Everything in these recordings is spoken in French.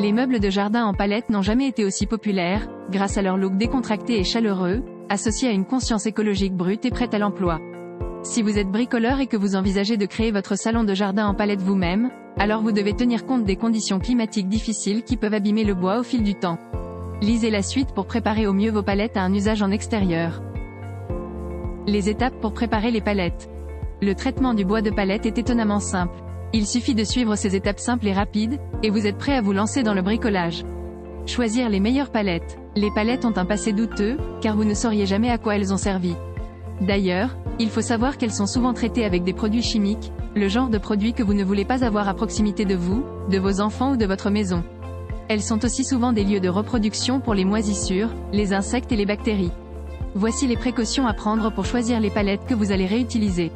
Les meubles de jardin en palette n'ont jamais été aussi populaires, grâce à leur look décontracté et chaleureux, associé à une conscience écologique brute et prête à l'emploi. Si vous êtes bricoleur et que vous envisagez de créer votre salon de jardin en palette vous-même, alors vous devez tenir compte des conditions climatiques difficiles qui peuvent abîmer le bois au fil du temps. Lisez la suite pour préparer au mieux vos palettes à un usage en extérieur. Les étapes pour préparer les palettes. Le traitement du bois de palette est étonnamment simple. Il suffit de suivre ces étapes simples et rapides, et vous êtes prêt à vous lancer dans le bricolage. Choisir les meilleures palettes. Les palettes ont un passé douteux, car vous ne sauriez jamais à quoi elles ont servi. D'ailleurs, il faut savoir qu'elles sont souvent traitées avec des produits chimiques, le genre de produits que vous ne voulez pas avoir à proximité de vous, de vos enfants ou de votre maison. Elles sont aussi souvent des lieux de reproduction pour les moisissures, les insectes et les bactéries. Voici les précautions à prendre pour choisir les palettes que vous allez réutiliser.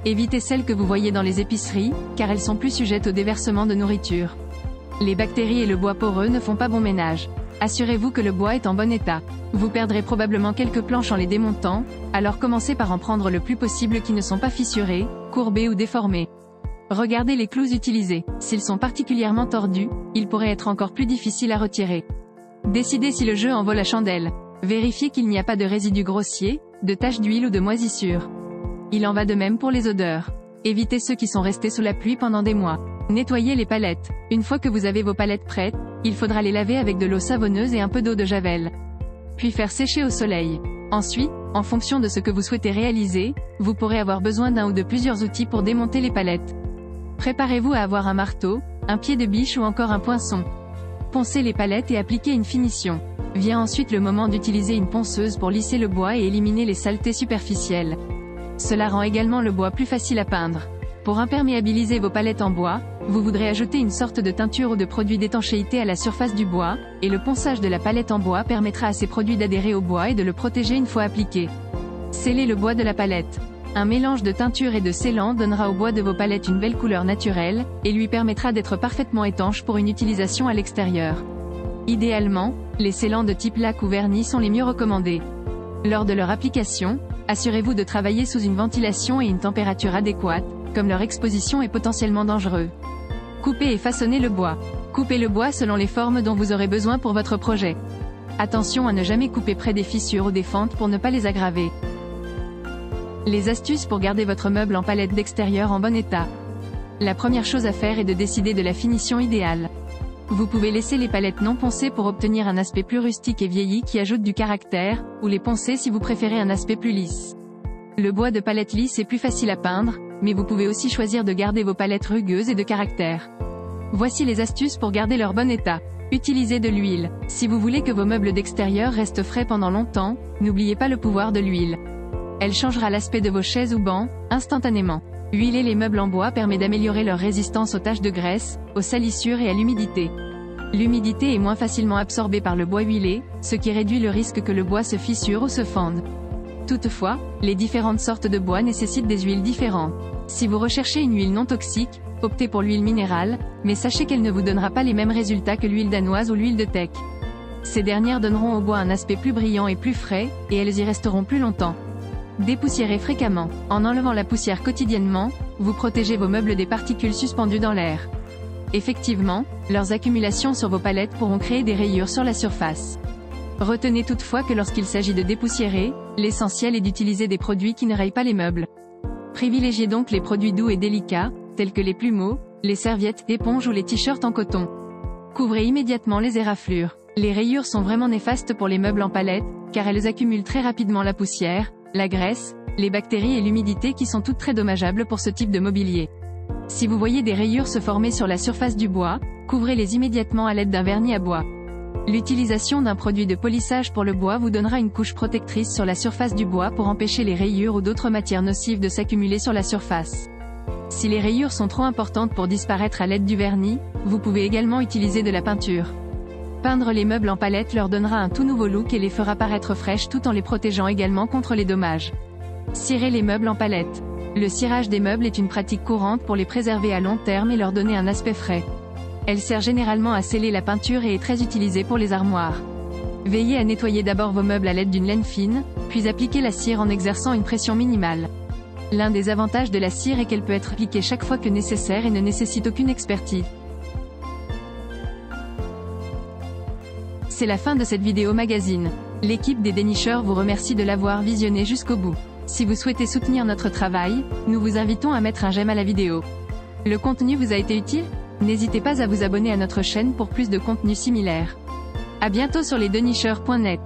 Évitez celles que vous voyez dans les épiceries, car elles sont plus sujettes au déversement de nourriture. Les bactéries et le bois poreux ne font pas bon ménage. Assurez-vous que le bois est en bon état. Vous perdrez probablement quelques planches en les démontant, alors commencez par en prendre le plus possible qui ne sont pas fissurés, courbés ou déformés. Regardez les clous utilisés. S'ils sont particulièrement tordus, ils pourraient être encore plus difficiles à retirer. Décidez si le jeu en vaut la chandelle. Vérifiez qu'il n'y a pas de résidus grossiers, de taches d'huile ou de moisissures. Il en va de même pour les odeurs. Évitez ceux qui sont restés sous la pluie pendant des mois. Nettoyez les palettes. Une fois que vous avez vos palettes prêtes, il faudra les laver avec de l'eau savonneuse et un peu d'eau de javel. Puis faire sécher au soleil. Ensuite, en fonction de ce que vous souhaitez réaliser, vous pourrez avoir besoin d'un ou de plusieurs outils pour démonter les palettes. Préparez-vous à avoir un marteau, un pied de biche ou encore un poinçon. Poncez les palettes et appliquez une finition. Vient ensuite le moment d'utiliser une ponceuse pour lisser le bois et éliminer les saletés superficielles. Cela rend également le bois plus facile à peindre. Pour imperméabiliser vos palettes en bois, vous voudrez ajouter une sorte de teinture ou de produit d'étanchéité à la surface du bois, et le ponçage de la palette en bois permettra à ces produits d'adhérer au bois et de le protéger une fois appliqué. Scellez le bois de la palette. Un mélange de teinture et de scellant donnera au bois de vos palettes une belle couleur naturelle, et lui permettra d'être parfaitement étanche pour une utilisation à l'extérieur. Idéalement, les scellants de type laque ou vernis sont les mieux recommandés. Lors de leur application, assurez-vous de travailler sous une ventilation et une température adéquate, comme leur exposition est potentiellement dangereuse. Coupez et façonnez le bois. Coupez le bois selon les formes dont vous aurez besoin pour votre projet. Attention à ne jamais couper près des fissures ou des fentes pour ne pas les aggraver. Les astuces pour garder votre meuble en palette d'extérieur en bon état. La première chose à faire est de décider de la finition idéale. Vous pouvez laisser les palettes non poncées pour obtenir un aspect plus rustique et vieilli qui ajoute du caractère, ou les poncer si vous préférez un aspect plus lisse. Le bois de palette lisse est plus facile à peindre, mais vous pouvez aussi choisir de garder vos palettes rugueuses et de caractère. Voici les astuces pour garder leur bon état. Utilisez de l'huile. Si vous voulez que vos meubles d'extérieur restent frais pendant longtemps, n'oubliez pas le pouvoir de l'huile. Elle changera l'aspect de vos chaises ou bancs, instantanément. Huiler les meubles en bois permet d'améliorer leur résistance aux taches de graisse, aux salissures et à l'humidité. L'humidité est moins facilement absorbée par le bois huilé, ce qui réduit le risque que le bois se fissure ou se fende. Toutefois, les différentes sortes de bois nécessitent des huiles différentes. Si vous recherchez une huile non toxique, optez pour l'huile minérale, mais sachez qu'elle ne vous donnera pas les mêmes résultats que l'huile danoise ou l'huile de teck. Ces dernières donneront au bois un aspect plus brillant et plus frais, et elles y resteront plus longtemps. Dépoussiérez fréquemment. En enlevant la poussière quotidiennement, vous protégez vos meubles des particules suspendues dans l'air. Effectivement, leurs accumulations sur vos palettes pourront créer des rayures sur la surface. Retenez toutefois que lorsqu'il s'agit de dépoussiérer, l'essentiel est d'utiliser des produits qui ne rayent pas les meubles. Privilégiez donc les produits doux et délicats, tels que les plumeaux, les serviettes, éponges ou les t-shirts en coton. Couvrez immédiatement les éraflures. Les rayures sont vraiment néfastes pour les meubles en palette, car elles accumulent très rapidement la poussière, la graisse, les bactéries et l'humidité qui sont toutes très dommageables pour ce type de mobilier. Si vous voyez des rayures se former sur la surface du bois, couvrez-les immédiatement à l'aide d'un vernis à bois. L'utilisation d'un produit de polissage pour le bois vous donnera une couche protectrice sur la surface du bois pour empêcher les rayures ou d'autres matières nocives de s'accumuler sur la surface. Si les rayures sont trop importantes pour disparaître à l'aide du vernis, vous pouvez également utiliser de la peinture. Peindre les meubles en palette leur donnera un tout nouveau look et les fera paraître fraîches tout en les protégeant également contre les dommages. Cirer les meubles en palette. Le cirage des meubles est une pratique courante pour les préserver à long terme et leur donner un aspect frais. Elle sert généralement à sceller la peinture et est très utilisée pour les armoires. Veillez à nettoyer d'abord vos meubles à l'aide d'une laine fine, puis appliquez la cire en exerçant une pression minimale. L'un des avantages de la cire est qu'elle peut être appliquée chaque fois que nécessaire et ne nécessite aucune expertise. C'est la fin de cette vidéo magazine. L'équipe des dénicheurs vous remercie de l'avoir visionné jusqu'au bout. Si vous souhaitez soutenir notre travail, nous vous invitons à mettre un j'aime à la vidéo. Le contenu vous a été utile? N'hésitez pas à vous abonner à notre chaîne pour plus de contenu similaire. À bientôt sur lesdenicheurs.net.